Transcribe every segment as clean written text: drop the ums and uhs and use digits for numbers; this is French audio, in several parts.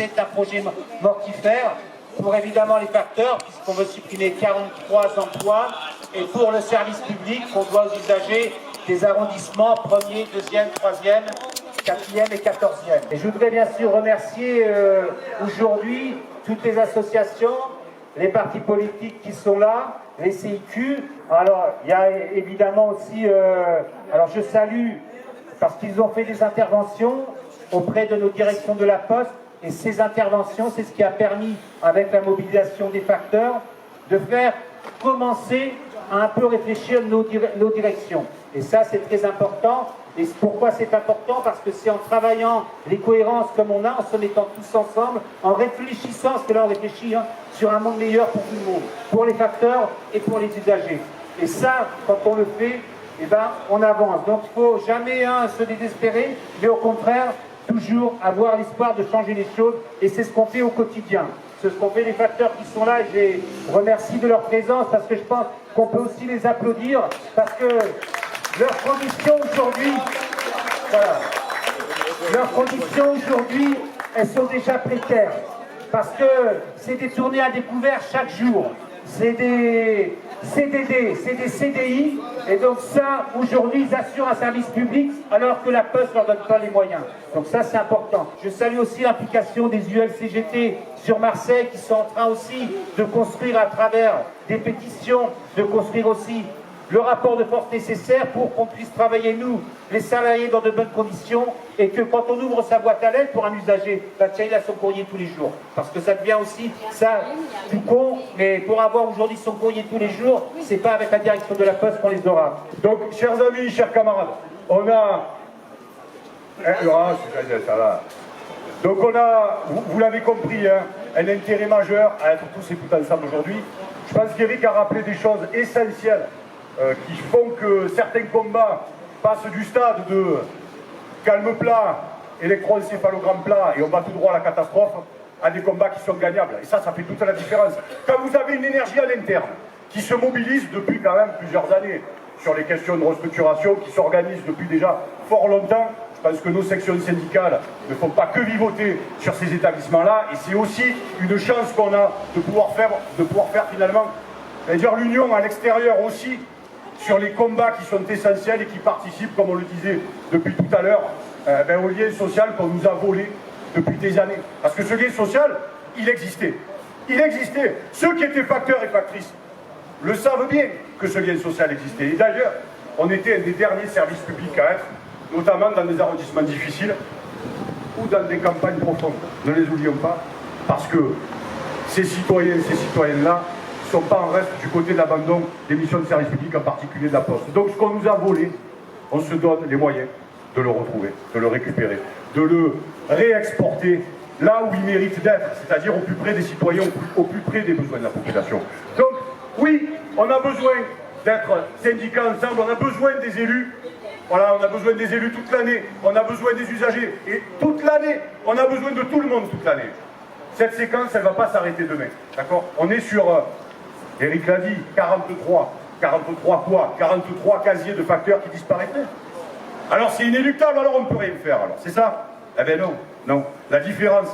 c'est un projet mortifère pour évidemment les facteurs, puisqu'on veut supprimer 43 emplois, et pour le service public qu'on doit aux usagers des arrondissements 1er, 2e, 3e, 4e et 14e. Et je voudrais bien sûr remercier aujourd'hui toutes les associations, les partis politiques qui sont là, les CIQ. Alors, il y a évidemment aussi, alors je salue, parce qu'ils ont fait des interventions auprès de nos directions de la Poste, et ces interventions, c'est ce qui a permis, avec la mobilisation des facteurs, de faire commencer à un peu réfléchir nos directions. Et ça, c'est très important. Et pourquoi c'est important? Parce que c'est en travaillant les cohérences comme on a, en se mettant tous ensemble, en réfléchissant, parce que là on réfléchit, sur un monde meilleur pour tout le monde, pour les facteurs et pour les usagers. Et ça, quand on le fait, eh ben, on avance. Donc il ne faut jamais se désespérer, mais au contraire, toujours avoir l'espoir de changer les choses. Et c'est ce qu'on fait au quotidien. C'est ce qu'ont fait les facteurs qui sont là. Et je les remercie de leur présence, parce que je pense qu'on peut aussi les applaudir, parce que leurs conditions aujourd'hui, voilà, leurs conditions aujourd'hui, elles sont déjà précaires. Parce que c'est des tournées à découvert chaque jour. C'est des CDD, c'est des CDI. Et donc ça, aujourd'hui, ils assurent un service public alors que la Poste ne leur donne pas les moyens. Donc ça, c'est important. Je salue aussi l'implication des ULCGT sur Marseille, qui sont en train aussi de construire à travers des pétitions, de construire aussi le rapport de force nécessaire pour qu'on puisse travailler, nous, les salariés, dans de bonnes conditions, et que quand on ouvre sa boîte à lettres pour un usager, bah tiens, il a son courrier tous les jours. Parce que ça devient aussi, ça, tout con, mais pour avoir aujourd'hui son courrier tous les jours, c'est pas avec la direction de la Poste qu'on les aura. Donc, chers amis, chers camarades, on a... ça va. Donc on a, vous l'avez compris, un intérêt majeur à être tous et toutes ensemble aujourd'hui. Je pense qu'Éric a rappelé des choses essentielles qui font que certains combats passent du stade de calme plat, électroencéphalogramme plat, et on va tout droit à la catastrophe, à des combats qui sont gagnables. Et ça fait toute la différence. Quand vous avez une énergie à l'interne qui se mobilise depuis quand même plusieurs années sur les questions de restructuration, qui s'organisent depuis déjà fort longtemps, je pense que nos sections syndicales ne font pas que vivoter sur ces établissements-là, et c'est aussi une chance qu'on a de pouvoir faire finalement, c'est-à-dire l'union à l'extérieur aussi, sur les combats qui sont essentiels et qui participent, comme on le disait depuis tout à l'heure, au lien social qu'on nous a volé depuis des années. Parce que ce lien social, il existait. Il existait. Ceux qui étaient facteurs et factrices le savent bien que ce lien social existait. Et d'ailleurs, on était un des derniers services publics à être, notamment dans des arrondissements difficiles ou dans des campagnes profondes. Ne les oublions pas, parce que ces citoyens et ces citoyennes-là ne sont pas en reste du côté de l'abandon des missions de service public, en particulier de la Poste. Donc ce qu'on nous a volé, on se donne les moyens de le retrouver, de le récupérer, de le réexporter là où il mérite d'être, c'est-à-dire au plus près des citoyens, au plus près des besoins de la population. Donc oui, on a besoin d'être syndicats ensemble, on a besoin des élus. Voilà, on a besoin des élus toute l'année, on a besoin des usagers, et toute l'année, on a besoin de tout le monde toute l'année. Cette séquence, elle ne va pas s'arrêter demain, d'accord? On est sur, Éric l'a dit, 43 quoi? 43 casiers de facteurs qui disparaîtraient. Alors c'est inéluctable, alors on ne peut rien faire, alors, c'est ça? Eh bien non, non. La différence,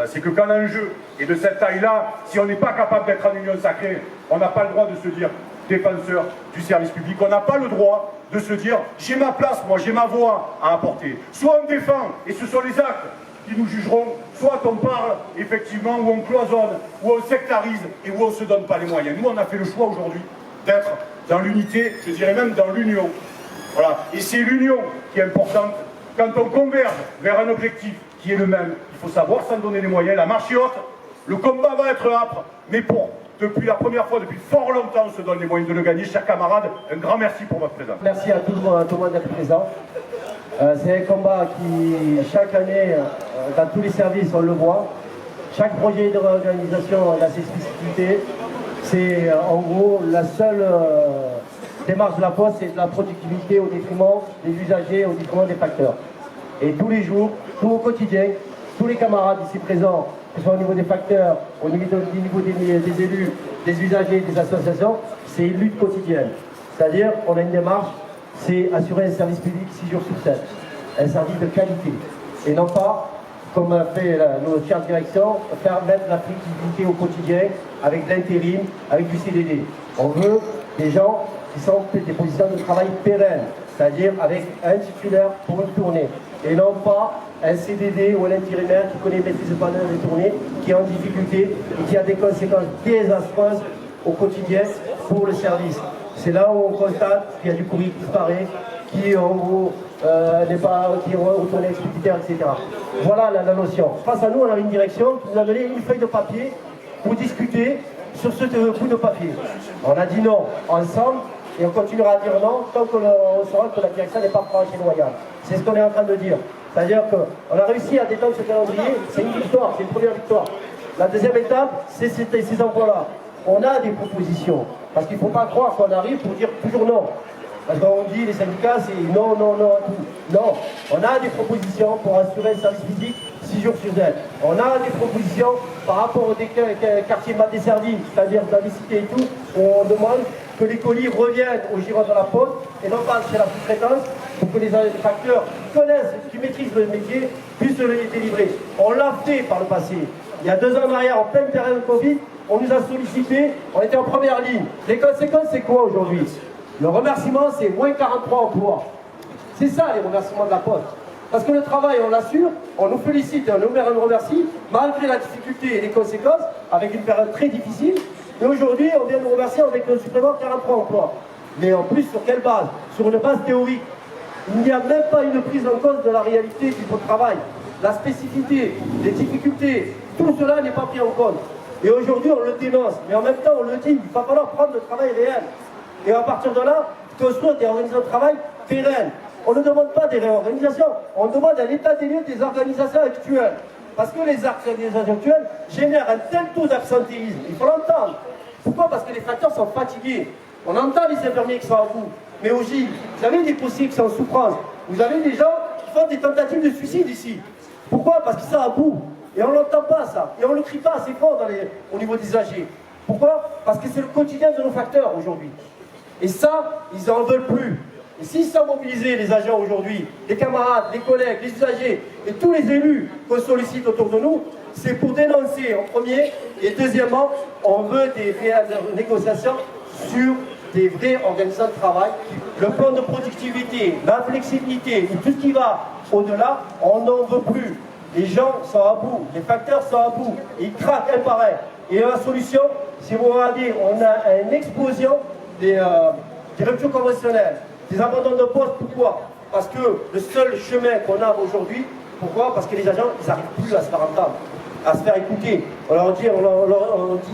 c'est que quand l'enjeu est de cette taille-là, si on n'est pas capable d'être en union sacrée, on n'a pas le droit de se dire défenseur du service public, on n'a pas le droit de se dire j'ai ma place, moi j'ai ma voix à apporter. Soit on défend, et ce sont les actes qui nous jugeront, soit on parle effectivement, où on cloisonne, où on sectarise et où on ne se donne pas les moyens. Nous on a fait le choix aujourd'hui d'être dans l'unité, je dirais même dans l'union. Voilà. Et c'est l'union qui est importante. Quand on converge vers un objectif qui est le même, il faut savoir s'en donner les moyens. La marche est haute, le combat va être âpre, mais depuis la première fois, depuis fort longtemps, on se donne les moyens de le gagner. Chers camarades, un grand merci pour votre présence. Merci à tout le monde d'être présent. C'est un combat qui, chaque année, dans tous les services, on le voit. Chaque projet de réorganisation a ses spécificités. C'est en gros la seule démarche de la Poste, c'est de la productivité au détriment des usagers, au détriment des facteurs. Et tous les jours, tout au quotidien, tous les camarades ici présents, que ce soit au niveau des facteurs, au niveau des élus, des usagers, des associations, c'est une lutte quotidienne. C'est-à-dire, on a une démarche, c'est assurer un service public 6 jours sur 7, un service de qualité, et non pas comme a fait nos chères directions, faire mettre la flexibilité au quotidien avec de l'intérim, avec du CDD. On veut des gens qui sont des positions de travail pérennes, c'est-à-dire avec un titulaire pour une tournée, et non pas un CDD ou un intérimaire qui connaît maîtrise pas les tournées, qui est en difficulté et qui a des conséquences désastreuses au quotidien pour le service. C'est là où on constate qu'il y a du courrier qui disparaît, qui n'est pas retourné expéditeur, etc. Voilà la notion. Face à nous, on a une direction qui nous a donné une feuille de papier pour discuter sur ce bout de papier. On a dit non ensemble et on continuera à dire non tant qu'on saura que la direction n'est pas franche et loyale. C'est ce qu'on est en train de dire. C'est-à-dire qu'on a réussi à détendre ce calendrier, c'est une victoire, c'est une première victoire. La deuxième étape, c'est ces emplois-là. On a des propositions, parce qu'il ne faut pas croire qu'on arrive pour dire toujours non. Parce qu'on dit les syndicats, c'est non, non, non, tout. Non, on a des propositions pour assurer le service physique 6 jours sur 7. On a des propositions par rapport aux quartiers mal desservis, c'est-à-dire dans les cités et tout, où on demande que les colis reviennent au giron de la poste et non pas chez la sous-traitance, pour que les facteurs qui connaissent, qui maîtrisent le métier, puissent les délivrer. On l'a fait par le passé. Il y a 2 ans en arrière, en pleine période de Covid, on nous a sollicité, on était en première ligne. Les conséquences, c'est quoi aujourd'hui? Le remerciement, c'est moins 43 emplois. C'est ça les remerciements de la Poste. Parce que le travail, on l'assure, on nous félicite, on nous remercie, malgré la difficulté et les conséquences, avec une période très difficile. Et aujourd'hui, on vient nous remercier avec un supplément de 43 emplois. Mais en plus, sur quelle base? Sur une base théorique. Il n'y a même pas une prise en compte de la réalité du travail. La spécificité, les difficultés, tout cela n'est pas pris en compte. Et aujourd'hui, on le dénonce, mais en même temps, on le dit, il va falloir prendre le travail réel. Et à partir de là, construire des organisations de travail pérennes. On ne demande pas des réorganisations, on demande un état des lieux des organisations actuelles. Parce que les organisations actuelles génèrent un tel taux d'absentéisme, il faut l'entendre. Pourquoi? Parce que les facteurs sont fatigués. On entend les infirmiers qui sont à bout. Mais aussi, vous avez des policiers qui sont en souffrance. Vous avez des gens qui font des tentatives de suicide ici. Pourquoi? Parce qu'ils sont à bout. Et on n'entend pas ça. Et on ne le crie pas assez fort au niveau des âgés. Pourquoi? Parce que c'est le quotidien de nos facteurs aujourd'hui. Et ça, ils n'en veulent plus. Et s'ils sont mobilisés, les agents aujourd'hui, les camarades, les collègues, les usagers et tous les élus qu'on sollicite autour de nous, c'est pour dénoncer en premier. Et deuxièmement, on veut des réelles négociations sur des vraies organisations de travail. Le plan de productivité, la flexibilité et tout ce qui va au-delà, on n'en veut plus. Les gens sont à bout, les facteurs sont à bout, ils craquent un par un. Et la solution, si vous regardez, on a une explosion des ruptures conventionnelles, des abandons de poste. Pourquoi? Parce que le seul chemin qu'on a aujourd'hui, pourquoi? Parce que les agents, ils n'arrivent plus à se faire entendre, à se faire écouter. On leur dit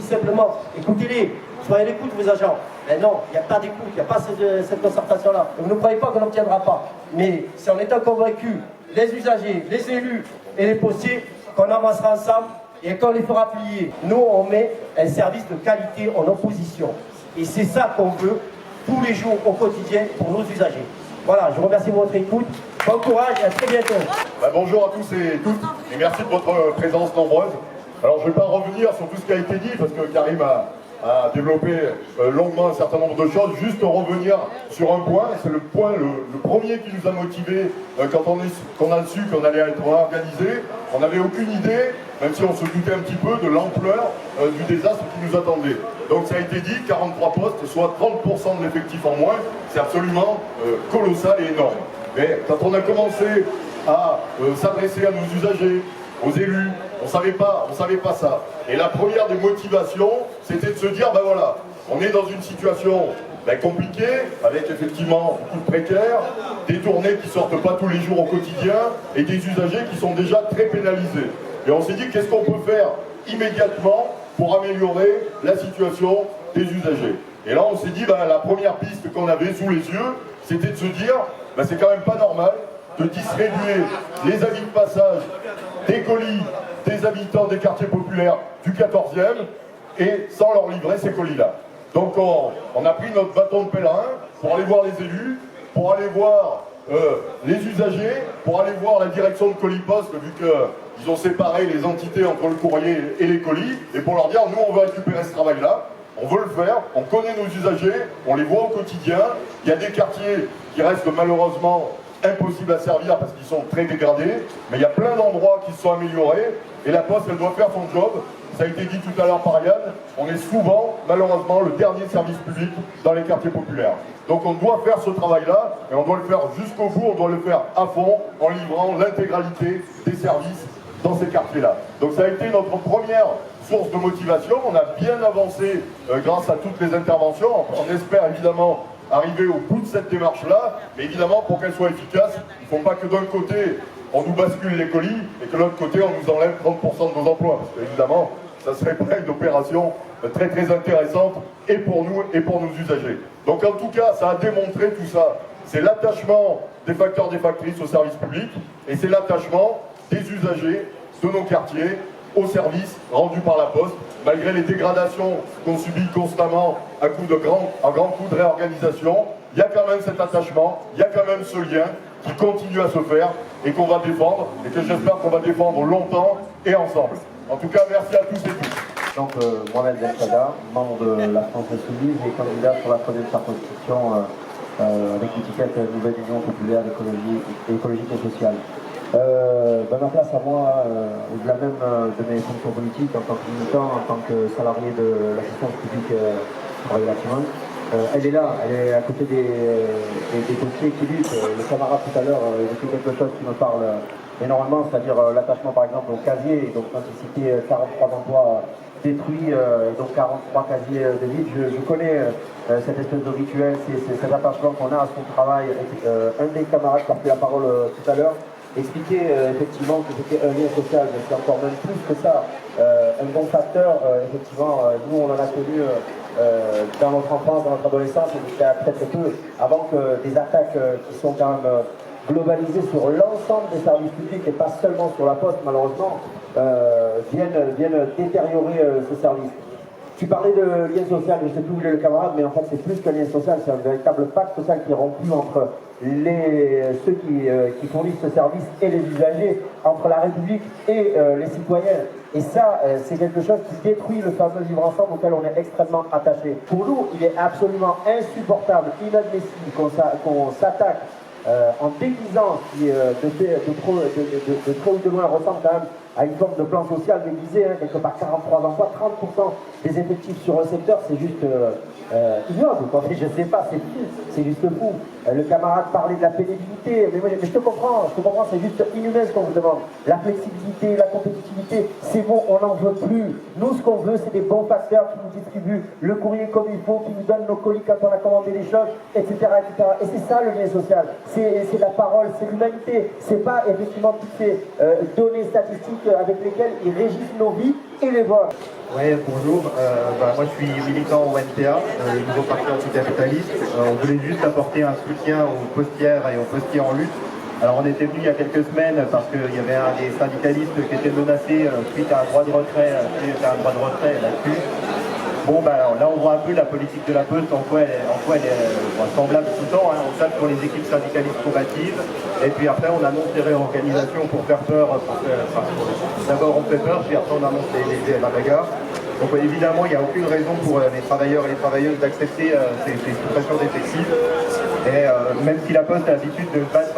simplement, écoutez-les, soyez à l'écoute de vos agents. Mais non, il n'y a pas d'écoute, il n'y a pas cette concertation-là. Vous ne croyez pas qu'on n'obtiendra pas. Mais c'est en étant convaincus, les usagers, les élus et les postiers, qu'on avancera ensemble et qu'on les fera plier. Nous, on met un service de qualité en opposition. Et c'est ça qu'on veut tous les jours au quotidien pour nos usagers. Voilà, je vous remercie de votre écoute. Bon courage et à très bientôt. Bonjour à tous et toutes et merci de votre présence nombreuse. Alors je ne vais pas revenir sur tout ce qui a été dit parce que Karim a développé longuement un certain nombre de choses. Juste revenir sur un point, c'est le point, le premier qui nous a motivés quand on a su qu'on allait être organisé. On n'avait aucune idée, même si on se doutait un petit peu de l'ampleur du désastre qui nous attendait. Donc ça a été dit, 43 postes, soit 30% de l'effectif en moins, c'est absolument colossal et énorme. Mais quand on a commencé à s'adresser à nos usagers, aux élus, on savait pas ça. Et la première des motivations, c'était de se dire, ben voilà, on est dans une situation compliquée, avec effectivement beaucoup de précaires, des tournées qui sortent pas tous les jours au quotidien, et des usagers qui sont déjà très pénalisés. Et on s'est dit, qu'est-ce qu'on peut faire immédiatement pour améliorer la situation des usagers? Et là, on s'est dit, la première piste qu'on avait sous les yeux, c'était de se dire, c'est quand même pas normal de distribuer les avis de passage des colis des habitants des quartiers populaires du 14e et sans leur livrer ces colis-là. Donc on a pris notre bâton de pèlerin pour aller voir les élus, pour aller voir les usagers, pour aller voir la direction de Colipost, vu qu'ils ont séparé les entités entre le courrier et les colis, et pour leur dire, nous on veut récupérer ce travail-là, on veut le faire, on connaît nos usagers, on les voit au quotidien, il y a des quartiers qui restent malheureusement impossibles à servir parce qu'ils sont très dégradés, mais il y a plein d'endroits qui se sont améliorés, et la Poste, elle doit faire son job. Ça a été dit tout à l'heure par Yann, on est souvent, malheureusement, le dernier service public dans les quartiers populaires. Donc on doit faire ce travail-là, et on doit le faire jusqu'au bout, on doit le faire à fond, en livrant l'intégralité des services dans ces quartiers-là. Donc ça a été notre première source de motivation. On a bien avancé grâce à toutes les interventions. On espère évidemment arriver au bout de cette démarche-là, mais évidemment, pour qu'elle soit efficace, il ne faut pas que d'un côté, on nous bascule les colis, et que de l'autre côté, on nous enlève 30% de nos emplois. Parce qu'évidemment, ça serait pas une opération très très intéressante, et pour nous, et pour nos usagers. Donc en tout cas, ça a démontré tout ça. C'est l'attachement des facteurs, des factrices au service public, et c'est l'attachement des usagers de nos quartiers aux services rendus par la Poste, malgré les dégradations qu'on subit constamment à grands coups de réorganisation. Il y a quand même cet attachement, il y a quand même ce lien qui continue à se faire et qu'on va défendre, et que j'espère qu'on va défendre longtemps et ensemble. En tout cas, merci à tous et toutes. Donc, Mohamed Belkada, membre de la France Insoumise et candidat pour la troisième circonscription avec l'étiquette Nouvelle Union Populaire écologique et sociale. Ma place à moi, au-delà même de mes fonctions politiques, en tant que militant, en tant que salarié de l'assistance publique Travail Bâtiment, elle est là, elle est à côté des dossiers qui luttent. Le camarade tout à l'heure évoquait quelque chose qui me parle énormément, c'est-à-dire l'attachement par exemple au casier, donc quand il citait 43 emplois détruits, donc 43 casiers de vide, je connais cette espèce de rituel, cet attachement qu'on a à son travail. Un des camarades qui a pris la parole tout à l'heure expliquer effectivement que c'était un lien social, mais c'est encore même plus que ça. Un bon facteur, effectivement, nous on en a connu dans notre enfance, dans notre adolescence, et jusqu'à très très peu, avant que des attaques qui sont quand même globalisées sur l'ensemble des services publics et pas seulement sur la Poste, malheureusement, viennent détériorer ce service. Tu parlais de lien social, je ne sais plus où est le camarade, mais en fait c'est plus qu'un lien social, c'est un véritable pacte social qui est rompu entre ceux qui fournissent ce service et les usagers, entre la République et les citoyens. Et ça, c'est quelque chose qui détruit le fameux vivre ensemble auquel on est extrêmement attaché. Pour nous, il est absolument insupportable, inadmissible qu'on s'attaque en déguisant qui de trop ou de loin ressemble quand même à une forme de plan social déguisé, quelque part 43 emplois, 30% des effectifs sur le secteur, c'est juste ignoble, quoi. Je sais pas, c'est juste fou. Le camarade parlait de la pénibilité, mais je te comprends, c'est juste inhumain ce qu'on vous demande. La flexibilité, la compétitivité, c'est bon, on n'en veut plus. Nous, ce qu'on veut, c'est des bons facteurs qui nous distribuent le courrier comme il faut, qui nous donnent nos colis quand on a commandé les choses, etc. etc. Et c'est ça le lien social, c'est la parole, c'est l'humanité, c'est pas effectivement toutes ces données statistiques avec lesquelles ils régissent nos vies et les vôtres. Oui, bonjour. Moi, je suis militant au NPA, le nouveau parti anticapitaliste. On voulait juste apporter un soutien aux postières et aux postiers en lutte. Alors, on était venu il y a quelques semaines parce qu'il y avait un des syndicalistes qui était menacé suite à un droit de retrait, là-dessus. Bon, là, on voit un peu la politique de la Poste, en quoi elle est semblable tout le temps. On tape pour les équipes syndicalistes combatives, et puis après, on annonce des réorganisations pour faire peur. D'abord, on fait peur, puis après, on annonce la bagarre. Donc, évidemment, il n'y a aucune raison pour les travailleurs et les travailleuses d'accepter ces suppressions d'effectifs. Et même si la Poste a l'habitude de battre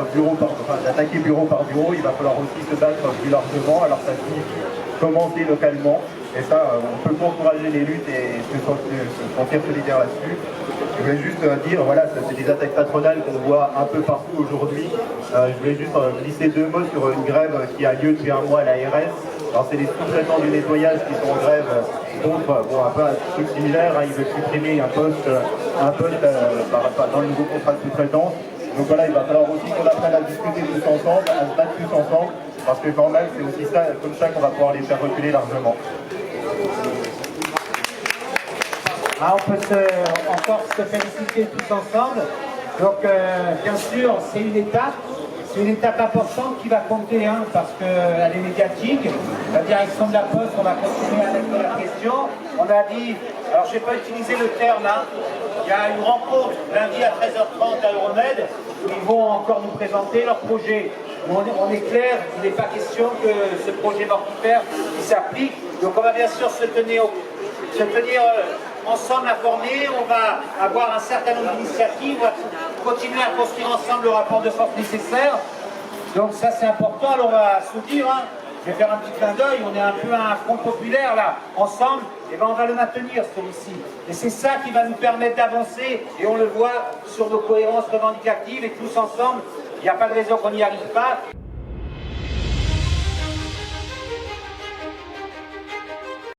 d'attaquer bureau par bureau, il va falloir aussi se battre plus largement. Alors, ça signifie commencer localement. Et ça, on peut encourager les luttes et se sentir solidaire là-dessus. Je voulais juste dire, voilà, c'est des attaques patronales qu'on voit un peu partout aujourd'hui. Je voulais juste glisser deux mots sur une grève qui a lieu depuis un mois à l'ARS. Alors c'est les sous-traitants du nettoyage qui sont en grève contre, un peu un truc similaire, ils veulent supprimer un poste dans le nouveau contrat de sous-traitance. Donc voilà, il va falloir aussi qu'on apprenne à discuter tous ensemble, à se battre tous ensemble, parce que quand même c'est aussi ça, comme ça qu'on va pouvoir les faire reculer largement. On peut encore se féliciter tous ensemble. Donc bien sûr, c'est une étape importante qui va compter, parce qu'elle est médiatique. La direction de la Poste, on va continuer à mettre la question. On a dit, alors je ne vais pas utiliser le terme, il y a une rencontre lundi à 13h30 à Euromed, où ils vont encore nous présenter leur projet. On est clair, il n'est pas question que ce projet mortifère s'applique. Donc on va bien sûr se tenir ensemble informés, on va avoir un certain nombre d'initiatives, continuer à construire ensemble le rapport de force nécessaire. Donc ça c'est important, alors on va se dire, hein, je vais faire un petit clin d'œil, on est un peu un front populaire là, ensemble, et ben on va le maintenir celui-ci. Et c'est ça qui va nous permettre d'avancer, et on le voit sur nos cohérences revendicatives, et tous ensemble, il n'y a pas de raison qu'on n'y arrive pas.